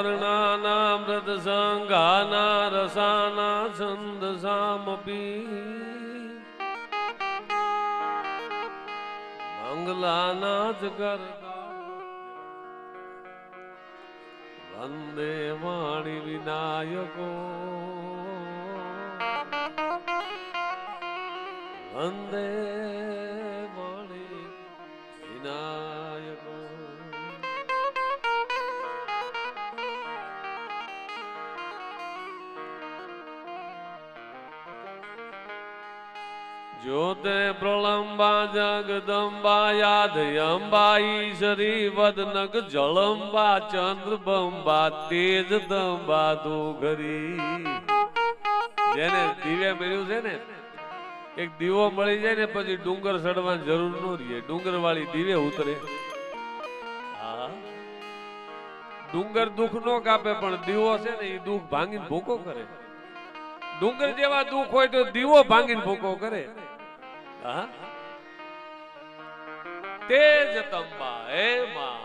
વર્ણાનામૃત સંઘાના રસાના છંદ સામપી મંગલાના જ કર વંદે વાણી વિનાયકો વંદે વાણી વિનાયકો. જ્યોતે પ્રલંબા જગદંબા યાદયંબા ઈશ્વરી વદનક જળંબા ચંદ્રબંબા તેજદંબા દુઘરી. જેને દિવ્ય મળ્યું છે ને, એક દીવો મળી જાય ને પછી ડુંગર ચડવાની જરૂર ન રહે. ડુંગર વાળી દિવે ઉતરે. હા, ડુંગર દુઃખ નો કાપે પણ દીવો છે ને એ દુઃખ ભાંગીને ભૂકો કરે. ડુંગર જેવા દુઃખ હોય તો દીવો ભાંગીને ભૂકો કરે. હા, તેજતંબા હે માં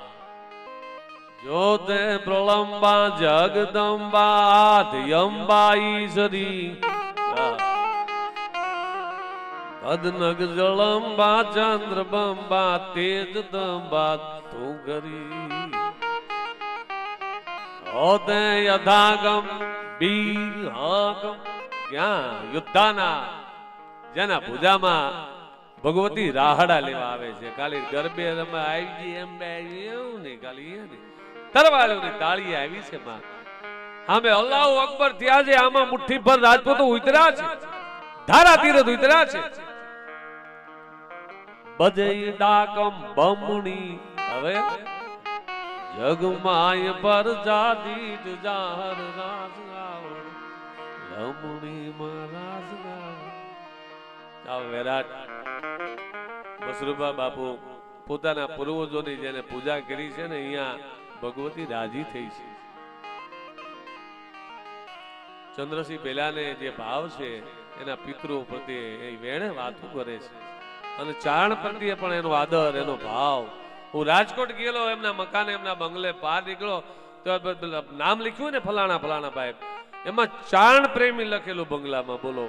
જ્યોતે પ્રલંબા જગદંબા આદ્યંબા ઈશ્વરી પદનગ જળંબા ચંદ્રબંબા તેજદંબા તુગરી. હોતે યથાગમ બીર હકમ ક્યાં યુદ્ધાના જેના પૂજામાં ભગવતી રાહડા લેવા આવે છે. ખાલી ગરબે રમે આવી એમ એવું નહીં, ખાલી તરવાળીઓની તાળી આવી છે માં. આમે અલ્લાહુ અકબર થયા છે. આમાં મુઠ્ઠી પર રાજપૂતો ઉતર્યા છે, ધારા તીરથ ઉતર્યા છે. બજય ડાકમ બમણી હવે જગમાય પર જાદી જાહર રાસ ગાવણ રમણી મહારાજ ગાવણ. વિરાટ બસરુભા બાપુ પોતાના પૂર્વજોની જેને પૂજા કરી છે ને, અહીંયા ભગવતી રાજી થઈ છે. ચંદ્રસિંહ પહેલાને જે ભાવ છે એના પિતૃઓ પ્રત્યે એ વેણે વાતો કરે છે અને ચારણ પ્રત્યે પણ એનો આદર, એનો ભાવ. હું રાજકોટ ગયેલો, એમના મકાને એમના બંગલે પાર નીકળો તો નામ લખ્યું ને ફલાણા ફલાણા ભાઈ, એમાં ચારણ પ્રેમી લખેલું બંગલામાં. બોલો,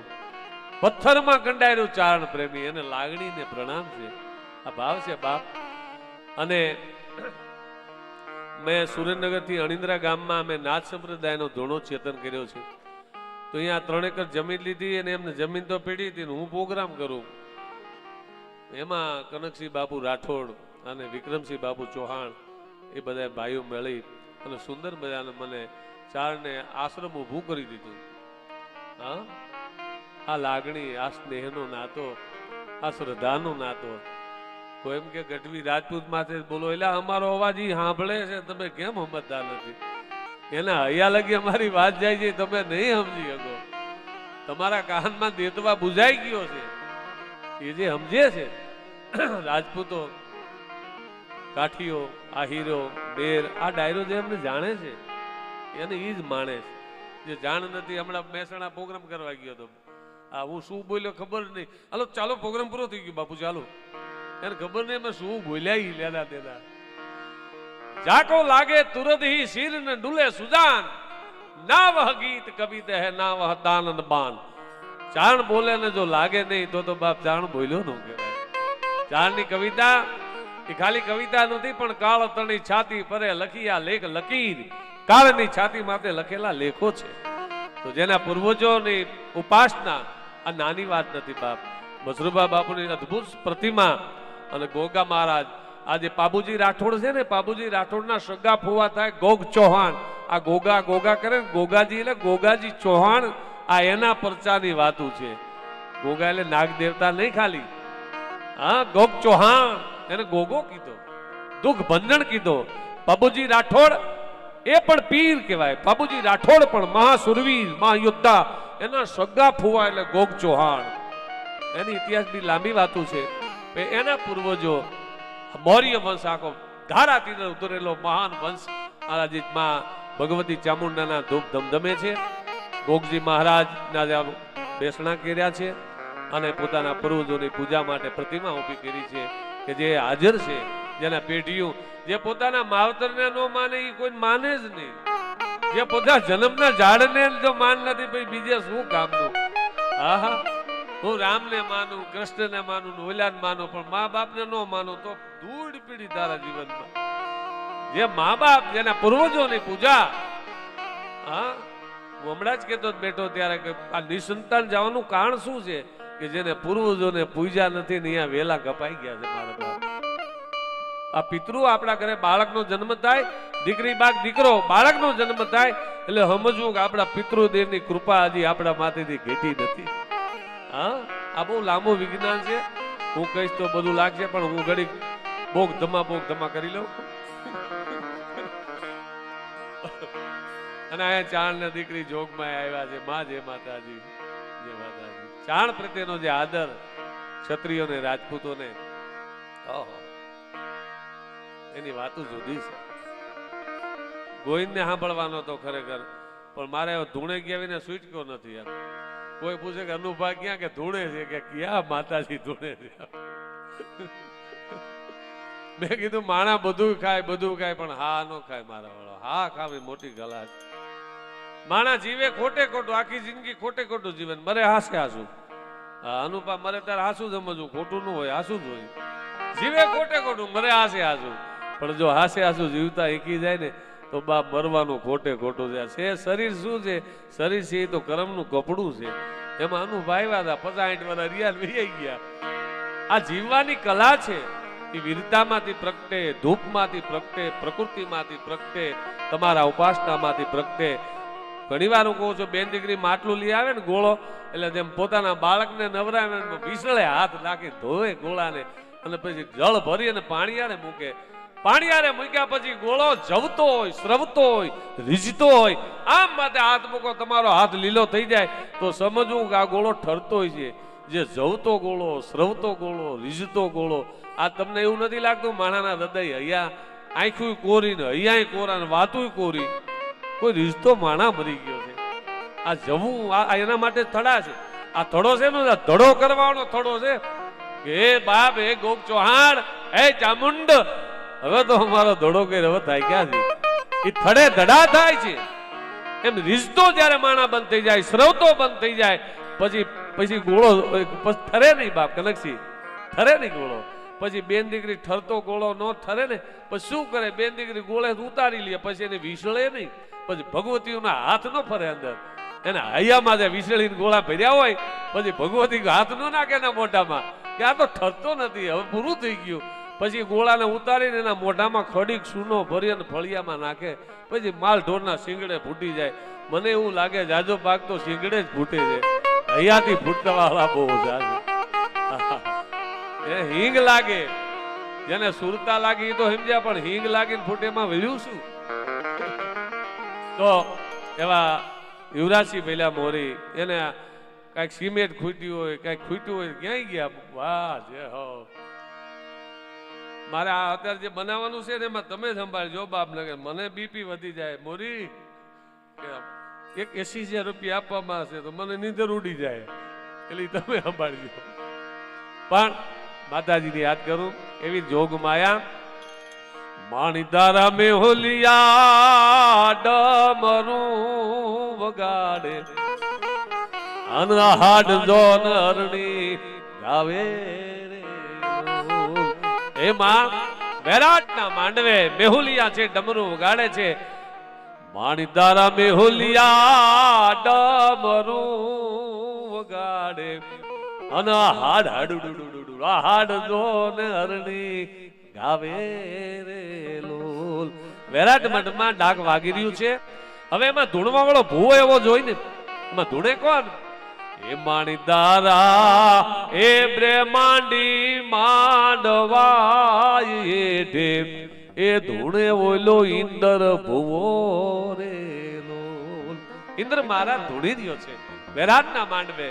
પથ્થરમાં કંડાયેલું ચારણ પ્રેમી. એને લાગણીને પ્રણામ છે. આ ભાવ છે બાપ. અને મેં સુરેન્દ્રનગર થી અણિન્દ્રા ગામમાં મેં નાથ સંપ્રદાયનો ધોણો ચેતન કર્યો છે. તો અહીંયા 3 એકર જમીન લીધી અને એમને જમીન તો પડી હતી. હું પ્રોગ્રામ કરું એમાં કનકસિંહ બાપુ રાઠોડ અને વિક્રમસિંહ બાપુ ચૌહાણ એ બધા ભાઈઓ મળી અને સુંદર મજાને મને ચારને આશ્રમ ઊભું કરી દીધું. હા, આ લાગણી, આ સ્નેહનો નાતો, આ શ્રદ્ધાનો નાતો. કોઈ એમ કે ગઢવી રાજપૂત માથે બોલો એટલે અમારો અવાજ ઈ સાંભળે છે, તમે કેમ સમજતા નથી? એના હૈયા લગી અમારી વાત જાય છે, તમે નહીં સમજી શકો. તમારા કાનમાં દેતવા બુઝાઈ ગયો છે. એ જે સમજે છે રાજપૂતો, કાઠીઓ, આહીરો, બેર, આ ડાયરો જે એમને જાણે છે એને ઈ જ માણે છે. જે જાણ નથી, હમણાં મહેસાણા પ્રોગ્રામ કરવા ગયો હતો. આ હું શું બોલ્યો ખબર નહીં. હાલો ચાલો, પ્રોગ્રામ પૂરો થઈ ગયો બાપુ, ચાલો. એને ખબર નહીં મેં શું બોલ્યા. ઈ લેના દેના જાકો લાગે તુરત હી શિર ને ડુલે સુજાન, ના વહ ગીત કવિત હે ના વહ દાનન બાન. ચાણ બોલે ને જો લાગે નહીં તો બાપ ચાણ બોલ્યો ન કહેવાય. ચાણની કવિતા એ ખાલી કવિતા નથી, પણ કાળ તણી છાતી પરે લખિયા લેખ લકીર. કાળની છાતી માથે લખેલા લેખો છે. તો જેના પૂર્વજોની ઉપાસના આ નાની વાત નથી બાપ. બસરુભા બાપુની અદ્ભુત પ્રતિમા અને ગોગા મહારાજ. આજે પાબુજી રાઠોડ છે ને, પાબુજી રાઠોડના સગા ફુવા થાય ગોગ ચૌહાણ. આ ગોગા ગોગા કરે ગોગાજી એટલે ગોગાજી ચૌહાણ. આ એના પરચાની વાતું છે. ગોગા એટલે નાગ દેવતા નહીં ખાલી. હા, ગોગ ચૌહાણ એને ગોગો કીધો, દુઃખ ભંજન કીધો. પાબુજી રાઠોડ એ પણ પીર કહેવાય. બાબુજી રાઠોડ પણ મહાસુરવીર, મહાયોદ્ધા. એના સગા ફુવા એટલે ગોગ ચૌહાણ. એની ઇતિહાસ બી લાંબી વાતો છે. એના પૂર્વજો મૌર્ય વંશ આખો ધારા તીર ઉતરેલો મહાન વંશ આજે માં ભગવતી ચામુંડાના ધૂપ ધમધમે છે. ગોગજી મહારાજના બેસણા કર્યા છે અને પોતાના પૂર્વજોની પૂજા માટે પ્રતિમા ઊભી કરી છે કે જે હાજર છે. જેના પેઢીઓ જે પોતાના માવતરને ન માને એ કોઈ માને જ નહીં. જે પોતા જન્મના ઝાડને જો માન નથી પછી બીજે શું કામનું? આહા, હું રામને માનું, કૃષ્ણને માનું, ઓલાને માનું, પણ મા બાપને ન માનું તો ધૂળ પીડી તારા જીવનમાં. જે મા બાપ જેના પૂર્વજોની પૂજા, હા, હું હમણાં જ કહેતો બેઠો ત્યારે કે આ નિસંતાન જવાનું કારણ શું છે? કે જેને પૂર્વજોને પૂજા નથી ને અહીંયા વેલા કપાઈ ગયા છે મારા બાપ. આ પિતૃ આપણા ઘરે બાળકનો જન્મ થાય, દીકરી બાગ દીકરો બાળકનો જન્મ થાય એટલે સમજવું કે આપણા પિતૃદેવની કૃપા હજી આપણા માથેથી ઘટી નથી. હા, આ બહુ લાંબુ વિજ્ઞાન છે, હું કહીશ તો બધું લાગશે, પણ હું ઘડી બોગ ધમા કરી લઉં. અને આ ચાણ ને દીકરી જોગમાં આવ્યા છે. માં જય માતાજી, જય માતાજી. ચાણ પ્રત્યેનો જે આદર ક્ષત્રિયોને રાજપૂતોને, એની વાતો જુદી છે. ગોવિંદને સાંભળવાનો તો ખરેખર, પણ મારે ધૂણે ગયા છૂટક્યો નથી. એમ કોઈ પૂછે કે અનુભા ક્યાં, કે ધૂણે છે, કે ક્યાં માતાજી ધૂણે છે. મેં કીધું માણા બધું ખાય પણ હા નો ખાય મારા વાળો. હા ખાવી મોટી ગલા છે. માણા જીવે ખોટે ખોટું, આખી જિંદગી ખોટે ખોટું જીવન, મરે હાસે હાસું. અનુપા મરે તારે હાસું સમજવું, ખોટું ન હોય, હાસું જ હોય. જીવે ખોટે ખોટું, મરે હાસે હાસું. પણ જો હાસે હાસું જીવતા એકી જાય ને તો બાપ મરવાનું ખોટે ખોટું છે. શરીર શું છે? શરીર છે એ તો કર્મનું કપડું છે. એમાં અનુભાવ્યા હતા 50-60 વર્ષ રિયાલ વી ગયા. આ જીવવાની કલા છે એ વીરતામાંથી પ્રગટે, ધૂપમાંથી પ્રગટે, પ્રકૃતિમાંથી પ્રગટે, તમારા ઉપાસનામાંથી પ્રગટે. ઘણી વાર હું કહું છું, બેન દીકરી માટલું લઈ આવે ને ગોળો, એટલે જેમ પોતાના બાળકને નવરાવે વિસળે હાથ નાખી ધોવે ગોળાને, અને પછી જળ ભરી અને પાણીયારે મૂકે. પાણીયારે મૂક્યા પછી ગોળો જવતો હોય, સ્રવતો હોય, રીઝતો હોય, આમ માટે હાથ મૂકો, તમારો હાથ લીલો થઈ જાય તો સમજવું કે આ ગોળો ઠરતો છે. જે જવતો ગોળો, સ્રવતો ગોળો, રીઝતો ગોળો, આ તમને એવું નથી લાગતું માણાના હૃદય અહીંયા આંખું કોરી ને અહીંયા કોરા ને વાતું કોરી? કોઈ રીઝતો માણા મરી ગયો છે. આ જવું આ એના માટે થડા છે. આ થડો છે ને, ધડો કરવાનો થડો છે કે હે બાપ, હે ગોપ ચૌહાણ, હે ચામુંડ, હવે તો અમારો ધડો કઈ હવે થાય ક્યાંથી? એ થડે ધડા થાય છે. એમ રીઝતો જયારે માણા બંધ થઈ જાય, સ્રવતો બંધ થઈ જાય પછી ગોળો ઠરે નહીં. બાપ કનકસી, ઠરે નહીં ગોળો. પછી બેન દીકરી ઠરતો ગોળો ન ઠરે ને પછી શું કરે? બેન દીકરી ગોળે ઉતારી લે, પછી એને વિસળે નહીં. પછી ભગવતીઓના હાથ ન ફરે અંદર, એના હૈયામાં જે વિસળીને ગોળા ભર્યા હોય પછી ભગવતી હાથ ન નાખે એના મોઢામાં કે આ તો ઠરતો નથી, હવે પૂરું થઈ ગયું. પછી ગોળાને ઉતારીને એના મોઢામાં ખડીક સૂનો ભરી અને ફળિયામાં નાખે. પછી માલ ઢોરના શીંગડે ફૂટી જાય. મને એવું લાગે જાજો પાક તો શીંગડે જ ફૂટે છે, હૈયાથી ફૂટતા વાળા બહુ જાજે. એ હિંગ લાગે, જેને સુરતા લાગી તો સમજ્યા, પણ હિંગ લાગીને ફૂટેમાં વળ્યું શું? તો એવા યુવરાજસિંહ ભૈલા મોરી, એને કઈક સિમેન્ટ ખૂટ્યું હોય, કઈક ખૂટ્યું હોય, ક્યાંય ગયા? વાહ જે હો, મારે આ અત્યારે જે બનાવવાનું છે ને એમાં તમે સંભાળજો બાપ, ને મને બીપી વધી જાય મોરી, એક 80,000 રૂપિયા આપવામાં હશે તો મને નીંદર ઉડી જાય, એટલે તમે સંભાળજો. પણ માતાજીને યાદ કરું એવી જોગ માયા. માણીદારા મે હોલિયા ડમરું વગાડે, અનહાડ જોન અરણી ગાવે રે. એમાં બેરાટના માંડવે મેહુલિયા છે, ડમરું વગાડે છે. માણીદારા મેહુલિયા ડમરું વગાડે, અનહાડ હાડુડુડુડુ હાડ જોન અરણી ગાવે રે લોલ. વેરાટ મઠમાં ડાક વાગી રહ્યું છે. હવે એમાં ધૂણવા વાળો ભૂવો એવો જોઈ ને, એમાં ધૂણે કોણ? એ માણીદારા એ બ્રહ્માંડી માંડવાય ઢે, એ ધૂણે ઓલો ઇન્દ્ર ભૂવો રે લોલ. ઇન્દ્ર મારા ધૂણી રહ્યો છે વેરાટના માંડવે.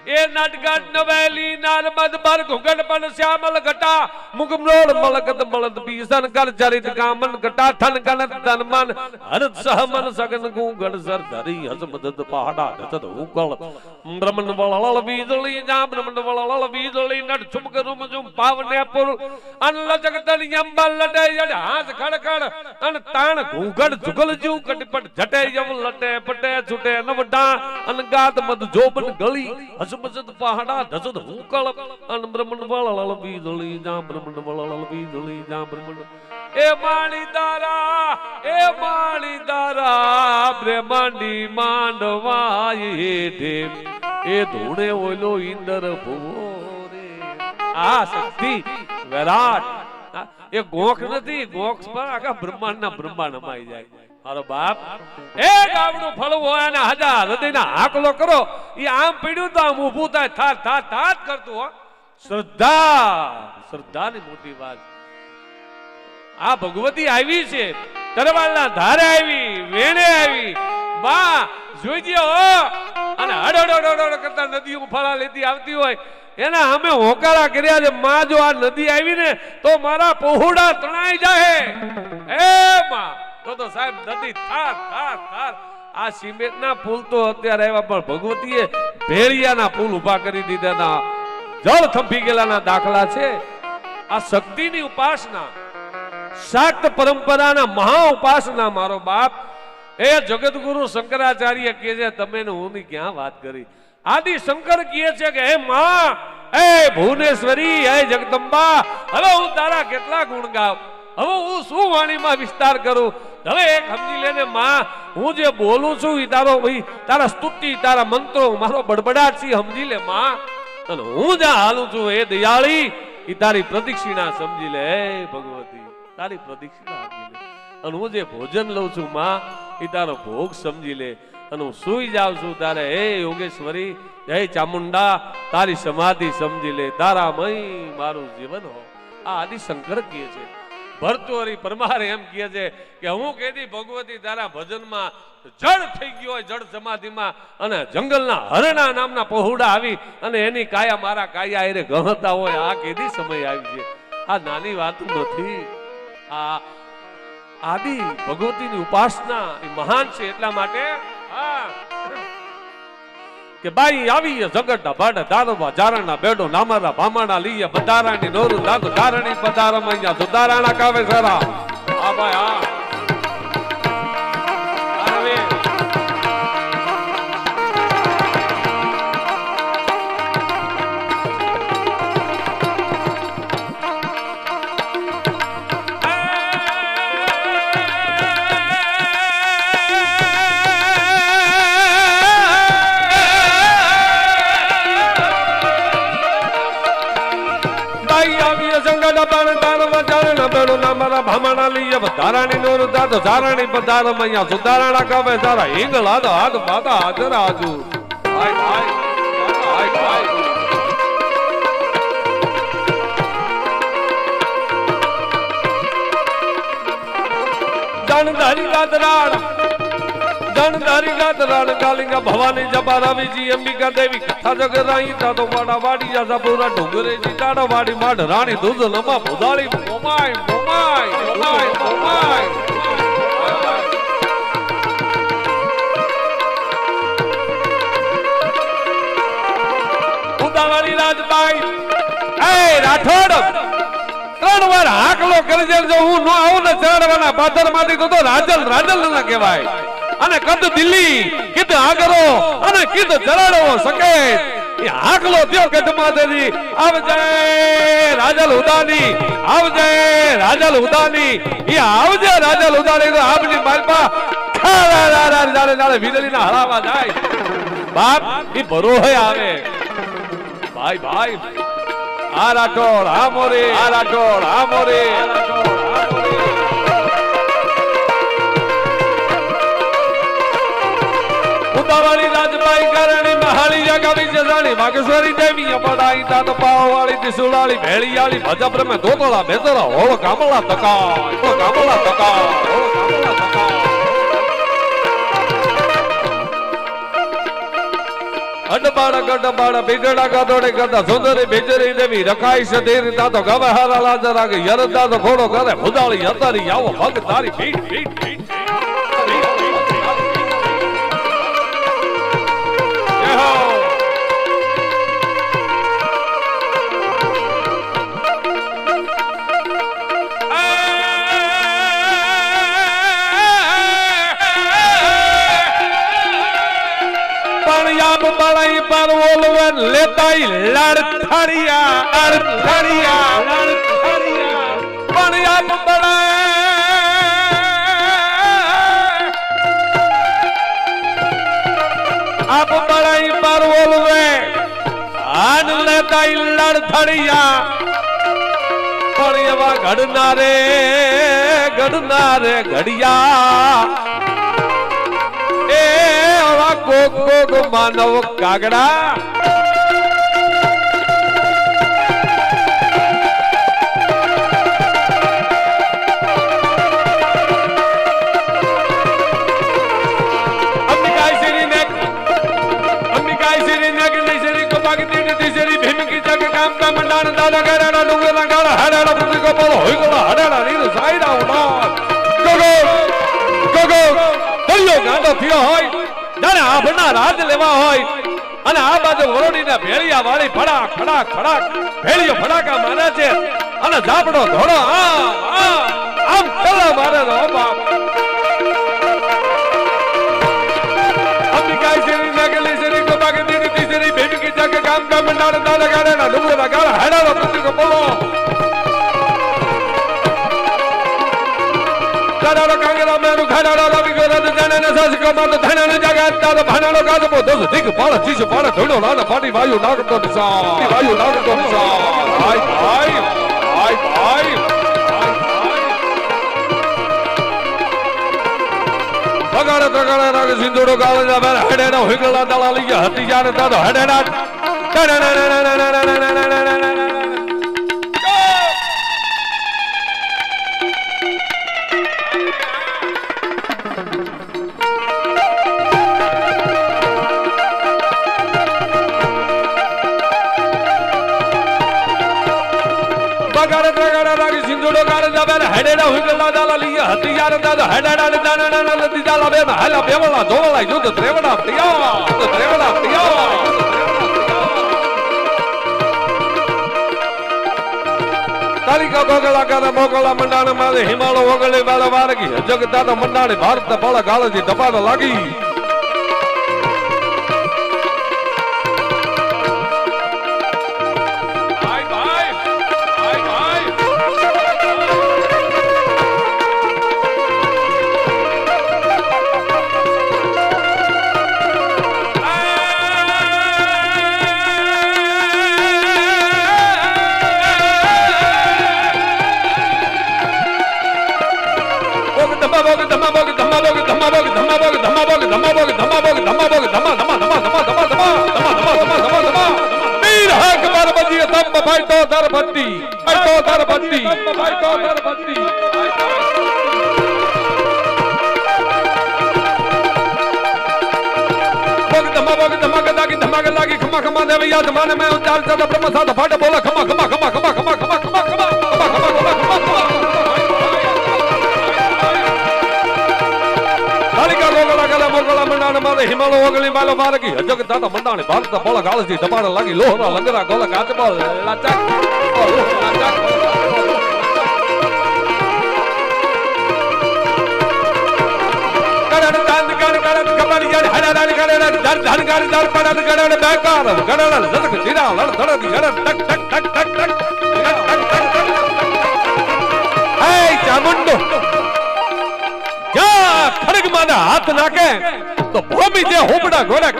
એ નાટગાટ નવેલી નારમદ બર ઘુગડ પણ શ્યામલ ઘટા મુગમરોડ મલકત બળદ પીસન કર ચરિત કામન ઘટા થન કનત તનમન હરત સહમન સગન ગુગડ સર ધરી હસમદદ પહાડા ધત ઉકળ બ્રહ્મન વળળ વીજળી જા બ્રહ્મન વળળ વીજળી નટ છુમક રૂમ જુમ પાવને પુર અન લજગતન યંબલ લટે યડ હાથ ખડખડ અન તાણ ઘુગડ જુગલ જુ કટપટ જટે યમ લટે પટે છૂટે નવડા અન ગાત મદ જોબન ગળી હસમદદ પહાડા ધત ઉકળ અન બ્રહ્મન વળળ વીજળી જા બ્રહ્મન વળળ વીજળી જા બ્રહ્મન એ માળી દારા બ્રહ્માંડી માંડવાય ઢેમ એ ધૂણે ઓલો ઇન્દર ભુવો રે આ શક્તિ વિરાટ એ ગોખ નથી ગોખ પર આખા બ્રહ્માંડના બ્રહ્માંડ અમાઈ જાય મારો બાપ એ ગામડું ફળવું હોય અને હજાર હૃદયના હાકલો કરો એ આમ પીડ્યું તો આમ ઊભું થાય થાત થાત થાત કરતું હો શ્રદ્ધાની મોટી વાત આ ભગવતી આવી છે તરવાલના ધારે આવી વેણે આવી બા જોઈજે હો અને હડડડડ કરતા નદીઓ ફળા લેતી આવતી હોય એના અમે હોકારા કર્યા છે માં જો આ નદી આવી ને તો મારા પહોળા તણાઈ જાય એ માં તો સાહેબ નદી થાર થાર થાર આ સિમેન્ટના પુલ તો અત્યારે આવ્યા પણ ભગવતીએ ભેળિયાના પુલ ઉભા કરી દીધા જળ થંભી ગયેલાના દાખલા છે આ શક્તિની ઉપાસના શાક્ત પરંપરાના મહા ઉપાસના મારો બાપ એ જગતગુરુ શંકરાચાર્ય કહે છે તમે ને હું ક્યાં વાત કરી આદિ શંકર કહે છે કે હે માં એ ભુવનેશ્વરી હે જગદંબા હવે હું તારા કેટલા ગુણ ગાવ હવે હું શું વાણીમાં વિસ્તાર કરું હવે એક સમજી લેને માં હું જે બોલું છું એ તારા સ્તુતિ તારા મંત્રો મારો બડબડાટ છે સમજી લે માં અને હું જ્યાં હાલું છું એ દયાળી એ તારી પ્રદક્ષિણા સમજી લે હે ભગવતી તારી પ્રદક્ષિણા સમજી લે અને હું જે ભોજન લઉં છું માં એ તારો ભોગ સમજી લે અને હું સુઈ જાઉં છું તારે હે યોગેશ્વરી હે ચામુંડા તારી સમાધિ સમજી લે તારામય મારું જીવન હો આ આદિ શંકર કહે છે ભરતોરી પરમાર એમ કહે છે કે હું કહેતી ભગવતી તારા ભજનમાં જળ થઈ ગયો હોય જળ સમાધિમાં અને જંગલના હરણા નામના પહોળા આવી અને એની કાયા મારા કાયા એરે ગહતા હોય આ કેદી સમય આવી છે આ નાની વાત નથી આ આદિ ભગવતીની ઉપાસના એ મહાન છે એટલા માટે કે બાઈ આવી જગતના ભાડ દારવા જારણા બેડો નામારા ભામાણા લીએ બધારાની નોર દાદ ધારણી પધારમ અહીંયા સુધારાણા કાવે સરા આ ભાઈ આ ભામણા લઈએ ધારાણી નો દાદ ધારાણી પધારમ અહીંયા સુધારાણા કાવે સારા હિંગલા તો હાથ બાતા હાજર આજુ હાય હાય હાય હાય જણધારી ગાદરાણ કાલિંગા ભવાની જબા રવિજી અંબિકા દેવી કથા જગરાઈ તાતો વાડા વાડી જા પૂરા ડુંગરે જી ટાડા વાડી માઢ રાણી દૂધ લમા ભોદાળી મોમાય મોમાય મોમાય મોમાય ઉદાવાળી રાજબાઈ એ રાઠોડ ત્રણ વાર હાકલો કરી દેજો હું નો આવું ને ચરણવાના પાદર માંથી તો રાજલ રાજલ ના કહેવાય અને કદ દિલ્હી કીધ આગરો અને કીધ જરાડો સકે એ હાકલો થયો ગઢમાદેવી આવજે રાજલ ઉદાની આવજે રાજલ ઉદાની એ આવજે રાજલ ઉદાની તો આપની માલપા ખાલા જાલે વીજળી ના હરાવા જાય બાપ એ ભરોહે આવે ભાઈ ભાઈ આ રાઠોડ આ મોરે આ રાઠોડ આ મોરે ઉદાવાળી રાજબાઈ કરણી મહાળી જગાવી જજાણી વાગેશ્વરી દેવી અપડાઈ તાત પાવાળી ત્રિશુળાળી ભેળીયાળી ભજબ્ર મે ધોતળા બેતરા હોળ કામળા તકા હોળ કામળા તકા હોળ કામળા તકા ગઢ બાળ બીજડા ગદોડે ગદા સુંદરી બીજરી દેવી રખાઈ સધીર દાતો ગવે હારા લાજ રાગે યરદા તો ઘોડો કરે ભુદાળી હતારી આવો ભગ તારી પીઠ પીઠ પીઠ બળાઈ પર ઓલવન લેતાઈ લડથડિયા પણ આપ બળાઈ પર ઓલવે આન લેતાઈ લડથડિયા પણ એવા ઘડનારે ઘડિયા કોક કોક માનવ કાગડા મંડાણ દાદા ગરાડા ડુંગરના ગાળા હાડાડા પ્રતિ ગોપાલ હોય ગોળા હાડાડા નીર સાઈડા ઉડાર ગગો દરિયો ગાંડો થયો હોય જાણે આભના રાજ લેવા હોય અને આ બાજુ વરોડીના ભેળિયા વાળી ફડાક ફડાક ફડાક ભેળિયો ફડાકા મારે છે અને ઝાપડો ધોળો આમ કલા મારે રો બાપ અંબિકાઈ શ્રી નગલી શ્રી ગોપાકી દીની તીસરી બેબી કી જગ ગામ ગામ મંડાણ દાદા ગાડા ડુંગરા ગાળા હાડાળો પ્રતિકો બોલો ગાડાળો કાંગરા મેરુ ખાડાળો રવિ ગોરદ જાણે સાસકો માત ધણને જગાત દાદા ભાણાળો ગાદો દસ ઠીક પાળ ચીસ પાળ ધોડો લાડ પાટી વાયુ નાગતો નિસા ભાઈ બગાડે તગાડે રાગ સિંધુડો ગાળ જા બેર હડેડા હોઈગલા દાળા લઈ ગયા હતી જાને દાદા હડેડા બગાડે તગાડે રાગ સિંધુડો ગાળ જા બેર હડેડા હોઈગલા દાળા લઈ ગયા હતી જાને દાદા હડેડા દાણા નદી દાળા બે હાલા બેવલા ધોવલા યુદ્ધ ત્રેવડા તૈયાર તારીકા ગોગલા કાદા મોગલા મંડાણ મારે હિમાળો ઓગળે વાળા વારગી જગ દાદા મંડાણે ભારત બાળા ગાળજી દબાણ લાગી ભાઈ તો ધરભટ્ટી ધમાકે લાગી ખમા ખમા દેવૈયા જમાને મેં ઉચાર ચાલ બ્રહ્મ સાધ ફાટ બોલા ખમા ખમા ખમા ખમા ખમા ખમા ખમા ખમા તારીકા ગોગલા ગલા મોગલા મંડાણ મારે હિમાળો ઓગળી બાલો મારગી જગ દાદા મંડાણે ભારત બોલા ગાળજી દબાણ લાગી લોહરા લંગરા ગોલા કાચબા લાચા હાથ નાખે તો ભૂમિ જે હોબડા ઘોડે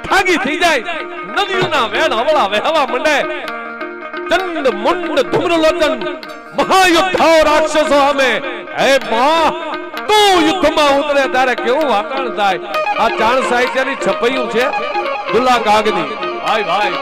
ખાગી થઈ જાય નદીઓના વેણ હવળા વહેવા મંડે ચંડ મુંડ ધૂમ્રલોચન મહાયુદ્ધાઓ રાક્ષસો સામે હે માં તું યુદ્ધમાં ઉતરે ત્યારે કેવું વાતાવરણ થાય આ ચાણ સાહિત્યની છપૈયું છે દુલ્લા કાગની ભાઈ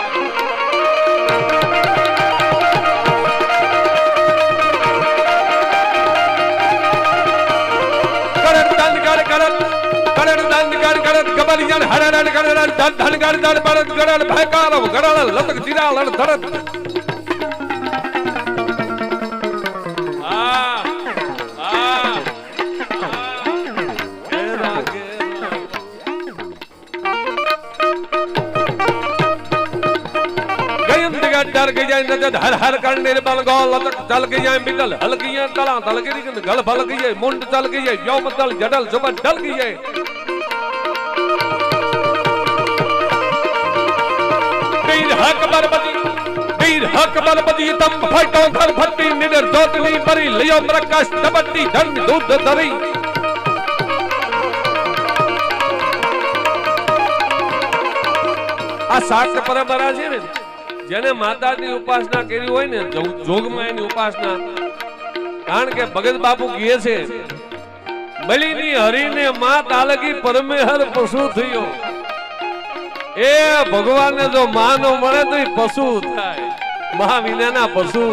બળી જાણ હરરણ ગરરણ ધન ધન ગરદન બળદ ગરણ ભયકાર ગરળ લતક જીરા લડ ધરત डर गई जाए नजर हर हर कर निर्बल गौ लतक चल गई जाए बिगल हल गई है तला तल गई गल फल गई है मुंड चल गई है यौम तल जडल जुबन डल गई है वीर हक बलबदी तम फटो घर फटी निडर जोतनी परी लियो प्रकाश तबट्टी धन दूध धरी आ शाक्त परंपरा છે ને જેને માતાની ઉપાસના કરી હોય ને જોગમાં એની ઉપાસના કારણ કે ભગત બાપુ કહે છે બલીની હરીને માં તાલકી પરમેહર પશુ થયો એ ભગવાનને જો માનો મળે તો પશુ થાય મહા વિનાના પશુ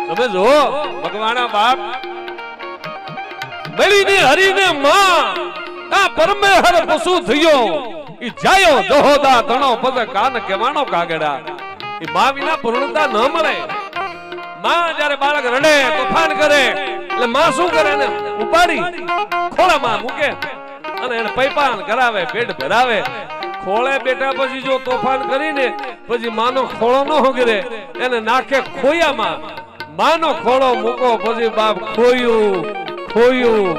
તમે જો ભગવાના બાપ બલીની હરીને માં આ પરમેહર પશુ થયો ઈ જાયો દહોદા તણો પદ કાન કેવાનો કાગડા ઈ માં વિના પૂર્ણતા ન મળે માં જ્યારે બાળક રડે તોફાન કરે એટલે માં શું કરે ને ઉપાડી ખોળામાં મૂકે અને એને પૈપાન કરાવે પેટ ભરાવે ખોળે બેઠા પછી જો તોફાન કરીને પછી માનો ખોળો ન હોગરે એને નાખે ખોયામાં માનો ખોળો મૂકો પછી બાપ ખોયું ખોયું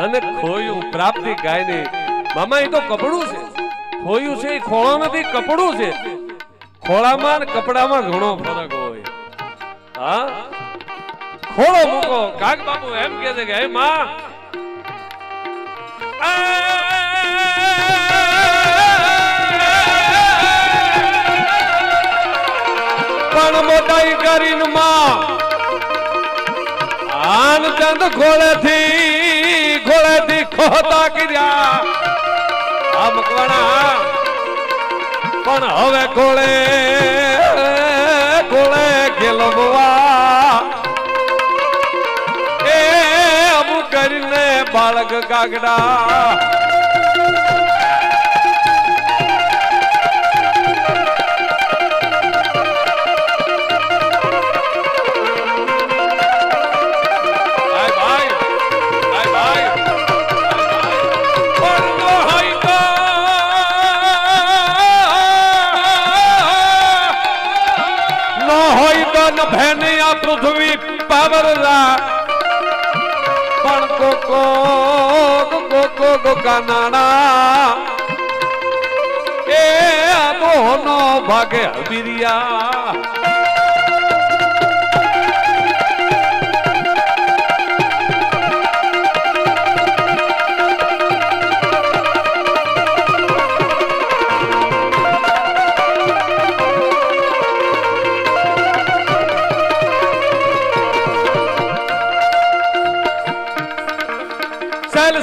અને ખોયું પ્રાપ્તિ ગાય નહીં મામા એ તો કપડું છે ખોયું છે એ ખોળો નથી કપડું છે ખોળામાં અને કપડામાં ઘણો ફરક હોય હા ખોળો મૂકો કાક બાપુ એમ કહે છે કે હે માં પણ મોટાઈ કરીને માં આન ચંદ ખોળેથી ખોતા કર્યા આ મકવાણા પણ હવે ખોળે ગેલવા એ અમુક કરીને બાળક કાગડા પૃથ્વી પાવરરા પણ કોકો કાનાણા એ મોહનો ભાગે હબીરિયા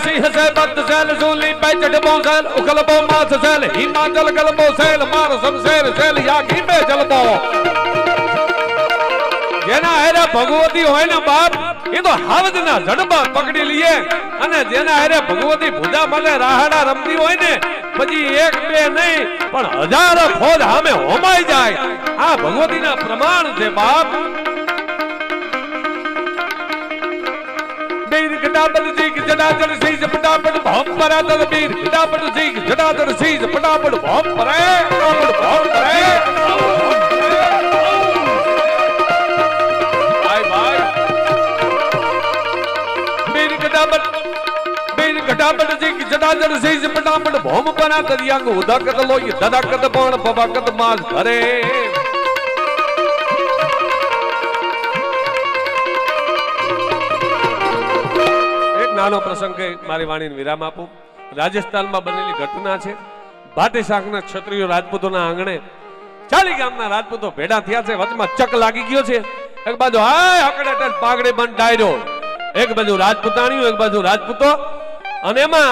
सिंह से बद सैल सूली पैचट बोल उखल बो मास सैल हिमाचल गलबो सैल मार सब सैल सैल यागी में जलबो जेना हेरे भगवती होय ने बाप ये तो हावज ना जड़बा पकड़ी लिए अने जेना हेरे भगवती भुजा मले राहड़ा रमती होय ने પછી એક બે નહીં પણ હજારો ફોજ સામે હોમાઈ જાય આ ભગવતીના પ્રમાણ છે બાપ बीर गडापट सीख जडाजर सीज फटाफट भौम परा तदबीर गडापट सीख जडाजर सीज फटाफट भौम परे भौम परे भाई भाई बीर गडापट सीख जडाजर सीज फटाफट भौम परा तदियांग उदाकत लोई ददाकत बाण बबाकत माज घरे નાનો પ્રસંગ કે મારી વાણીને વિરામ આપું રાજસ્થાનમાં બનેલી ઘટના છે ભાટી શાખના ક્ષત્રિયો રાજપૂતોના આંગણે 40 ગામના રાજપૂતો ભેડા થયા છે વચમાં ચક લાગી ગયો છે એક બાજુ હાય હકડેટન પાઘડી બંધ ડાયરો એક બાજુ રાજપૂતાણીઓ એક બાજુ રાજપૂતો અને એમાં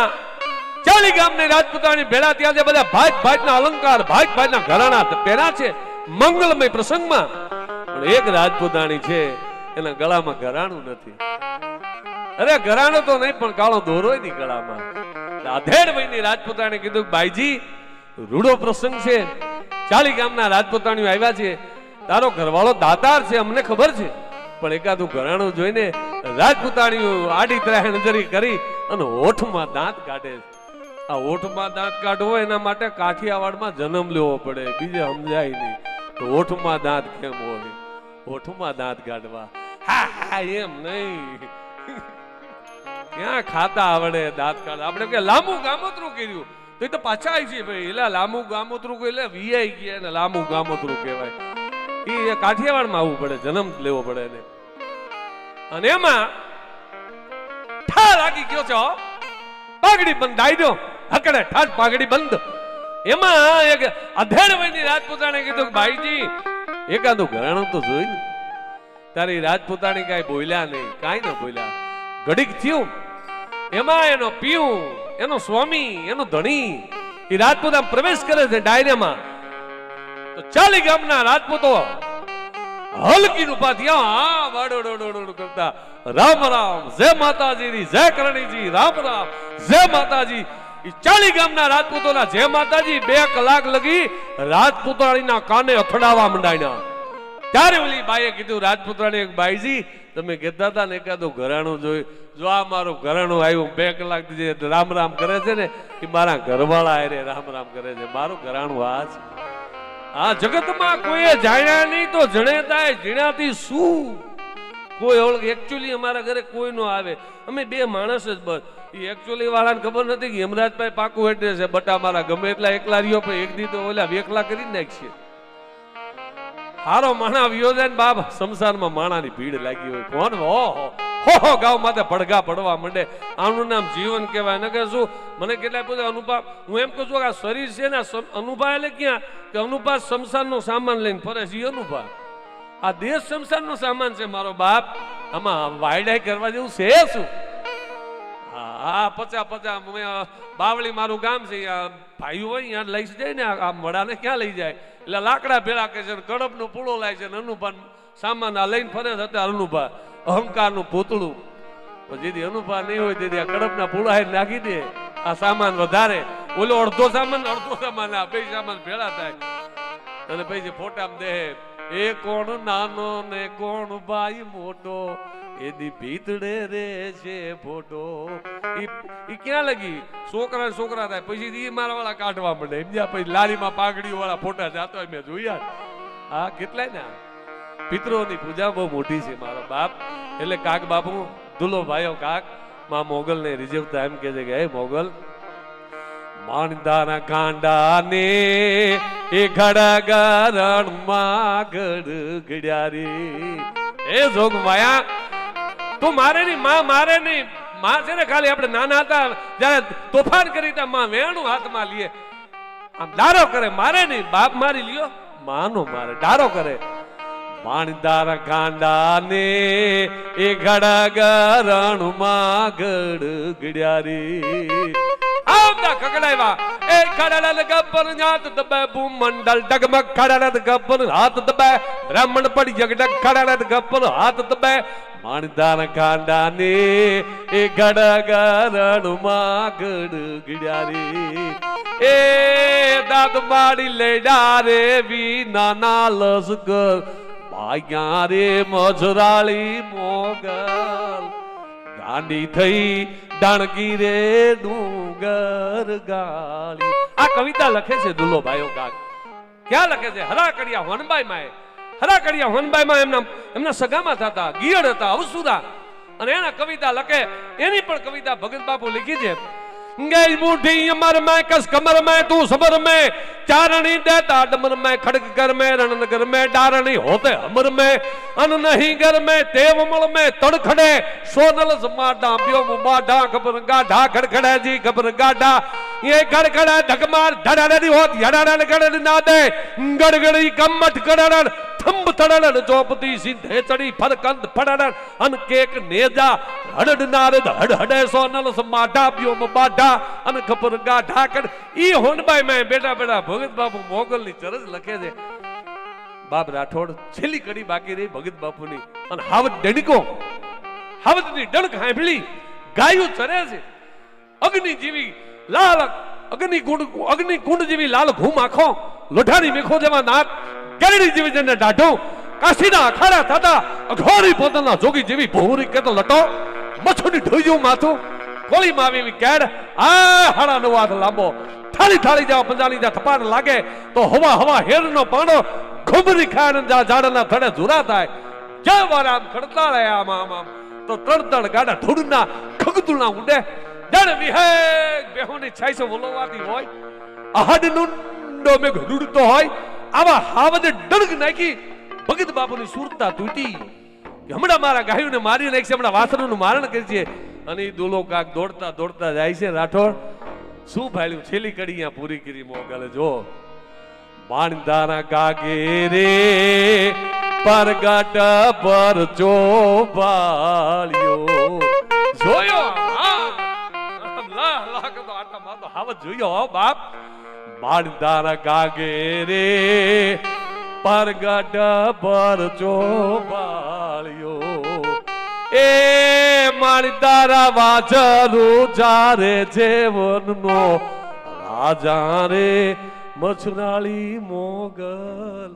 40 ગામની રાજપૂતાણી ભેડા થયા છે બધા ભાત ભાતના અલંકાર ભાત ભાતના ઘરાણા પહેર્યા છે મંગલમય પ્રસંગમાં પણ એક રાજપૂતાણી છે એના ગળામાં ઘરાણું નથી અરે ઘરાણો તો નહીં પણ કાળો દોરો ની ગળામાં અધેડ વયની રાજપૂતાણી કીધું કે ભાઈજી રૂડો પ્રસંગ છે, 40 ગામના રાજપૂતાણીઓ આવ્યા છે, તારો ઘરવાળો દાતાર છે અમને ખબર છે, પણ એકાદું ઘરાણું જોઈને રાજપૂતાણીઓ આડી ત્રાહી નજરી કરી અને હોઠમાં દાંત કાઢે છે. આ હોઠમાં દાંત કાઢવો એના માટે કાઠિયાવાડમાં જન્મ લેવો પડે, બીજે સમજાય નહીં. તો હોઠમાં દાંત કેમ હોય? હોઠમાં દાંત કાઢવા હા એમ નહીં, ક્યાં ખાતા આવડે દાંત કાઢ. આપણે કે લાંબુ ગામોતરું કર્યું તો એ તો પાછા આવી છે ભાઈ, એટલે લાંબુ ગામોતરું એટલે વીઆઈ ગયા ને લાંબુ ગામોતરું કહેવાય. એ કાઠિયાવાડમાં આવવું પડે, જન્મ લેવો પડે એને. અને એમાં ઠા લાગી ગયો છો, પાઘડી બંધ ડાયડો હકડે ઠાઠ પાઘડી બંધ. એમાં એક અધેડ વયની રાજપૂતાણે કીધું ભાઈજી એકાદું ઘરાણું તો જોઈ ને. તારી રાજપૂતાણી કાંઈ બોલ્યા નહીં, કાંઈ ન બોલ્યા. ઘડીક થયું એમાં એનો પીયું, એનો સ્વામી, એનો ધણી એ રાજપૂત પ્રવેશ કરે છે ડાયરામાં. તો 40 ગામના રાજપૂતો હલકી ઉભા થયા, વાડોડોડોડો કરતા રામ રામ, જય માતાજી, જય કરણીજી, રામ રામ, જય માતાજી. 40 ગામના રાજપૂતોના જય માતાજી 2 કલાક લગી રાજપૂતાણીના કાને અથડાવા મંડાયા. ત્યારે ઓલી બાઈએ કીધું રાજપૂતાણી એક ભાઈજી તમે કહેતા હતા ને એકાદું ઘરાણું જોઈ, જો આ મારું ઘરાણું આવ્યું 2 કલાક જે રામ રામ કરે છે ને એ મારા ઘરવાળા આરે રામ રામ કરે છે, મારું ઘરાણું આ છે. આ જગતમાં કોઈએ જાણ્યા નહીં તો જણેતાય જીણાતી શું. કોઈ ઓળખ એકચ્યુઅલી અમારા ઘરે કોઈ નો આવે, અમે 2 માણસ જ બસ. એ એકચ્યુઅલી વાળાને ખબર નથી કે હેમરાજભાઈ પાકું એટલે છે, બટા મારા ગમે એટલા એકલા રહ્યો પણ એક દી તો ઓલા વેખલા કરી નાખશે. હારો માણા વ્યો જાય ને બાપ, સંસારમાં માણાની ભીડ લાગી હોય. કોણ હો ગાવ માથે પડઘા પડવા માંડે. આનું નામ જીવન કહેવાય. ને કે શું મને કેટલાય પૂછે અનુભવ, હું એમ કહું છું કે આ શરીર છે ને અનુભવ એટલે ક્યાં કે અનુભવ સંસારનો સામાન લઈને ફરે છે. અનુભવ આ દેશ સંસારનો સામાન છે મારો બાપ, આમાં વાયડાઈ કરવા જેવું છે શું? હા 50 બાવળી મારું ગામ છે, ભાઈઓ હોય અહીંયા લઈ જાય ને આ મડાને ક્યાં લઈ જાય એટલે લાકડા ભેળા કે છે, કડપનો પૂળો લાય છે, અનુભવ સામાન આ લઈને ફરે છે. અત્યારે અનુભવ અહંકારનું પૂતળું, જેથી અનુભવ નહીં હોય તેથી આ કડપના પૂળા નાખી દે, આ સામાન વધારે, ઓલો અડધો સામાન આ 2 સામાન ભેળા થાય અને પછી ફોટામાં દે એ કોણ નાનો ને કોણ ભાઈ મોટો, એની ભીતડે રે છે ફોટો. ઈ ક્યાં લગી છોકરા થાય પછી ઈ મારા વાળા કાઢવા માંડે એમ. પછી લારીમાં પાઘડીઓ વાળા ફોટા જાતો મેં જોયા. હા કેટલાય ને પિતરોની પૂજા બહુ મોટી છે મારો બાપ. એટલે કાક બાપુ દુલો ભાઈઓ કાક માં મોગલ ને રીઝવતા એમ કે છે કે હે મોગલ માણદાના કાંડા ને એ ઘડાગરણ માં ગડગડ્યા રે. એ જોગ માયા તું મારે ની માં, મારે ની માં છે ને ખાલી આપણે નાના હતા જયારે તોફાન કરી તા માં વેણું હાથમાં લે આમ ડારો કરે, મારે નહીં બાપ મારી લ્યો, માનો મારે ડારો કરે. માણદારા કાંડા ને એ ઘડાગરણ માં ગડગડ્યા રે. આવતા ખગડાવ્યા એ ખડાલા ગબ્બર હાથ દબાય ભૂ મંડળ ડગમગ ખડાલા ગબ્બર હાથ દબાય બ્રાહ્મણ પડી જગડગ ખડાલા ગબ્બર હાથ દબાય. માણદાના કાંડા ને એ ઘડાગરણ માં ગડગડ્યા રે. એ દાદ માડી લેડા રે વી નાના લસકર ભાગ્યા રે મજરાળી મોગલ ગાંડી થઈ ડાણગી રે ડુંગર ગાળી. આ કવિતા લખે છે દુલો ભાઈઓ કાક. ક્યાં લખે છે? હરાકડિયા વનબાઈ માં. હરાકડિયા વનબાઈ માં એમના સગામાં થતા ગિયડ હતા અવસુરા, અને એના કવિતા લખે. એની પણ કવિતા ભગત બાપુ લીખી છે. ગઈ મુઠી અમર में कस कमर में तू सबर में चारणी देता डमर में खड़क कर में रणनगर में डारणी होते हमर में अन नहीं घर में तेवमल में तड़खड़े सोनल समाडा ब्यो मुबाडा खबर गाढ़ा खड़खड़े जी खबर गाढ़ा ये खड़खड़ा ढकमार धड़ाड़ी होत यड़ाड़ गड़ ना दे गड़गड़ी कमट गड़ड़ थंब तड़ड़ चौपती सीधे चढ़ी फरकंद फड़ड़ अन केक नेजा हड़ड नारद हड़ हड़े सोनल समाडा ब्यो मुबाडा अन खबर गाढ़ा कर ई होनबाई में बेटा बेटा भगत बापू मोगल ની ચરજ લખે છે. બાપ રાઠોડ છેલ્લી કડી બાકી રહી ભગત બાપુની, અને હાવત ડણકો હાવતની ડણક સાંભળી ગાયું ચરે છે. અગ્નિ જેવી લાલ અગ્નિકુંડ જેવી લાલ ઘૂમ આંખો, લોઢાની મેખો જેવા નાક, કેરડી જેવી જેને દાઢો, કાશીના અખાડા થતા અઘોરી પોતાના જોગી જેવી ભોરી કેતો લટો, મચ્છુની ઢોઈયું માથું, કોળીમાં આવી એવી કેડ, આ હાડા નો હાથ લાંબો, થાળી થાળી જેવા પંજાની જા થપાટ લાગે તો હવા હેરનો પાણો ખુબરી ખાય ઝાડના થડે ઝુરા થાય. જય વારામ ખડતાળે આમ તો તડતડ ગાડા ઢોડના ખગતુના ઉડે, જાણે વિહેક બેહોની છાઈસો વલોવાતી હોય, આહડનું ડોમે ઘડુડતો હોય. આવા હાવજે ડળગ નાખી ભગત બાપુની સુરતા તૂટી. હમણાં મારા ગાયોને મારી નાખશે, હમણાં વાસણનું મારણ કરી છે. અને ઈ દોલો કાક દોડતા દોડતા જાય છે. રાઠોડ શું ભાળ્યું? છેલ્લી કડી અહીંયા પૂરી કરી મોગલે જો. બાણદાના ગાગે રે પરગટ પર ચોબાળ્યો જોયો. હાવત જોયો હો બાપ. બાણદાના ગાગે રે પરગટ પર ચોબાળ્યો. એ મારી તારા વાજરું જારે જીવનનો રાજા રે મછરાળી મોગલ.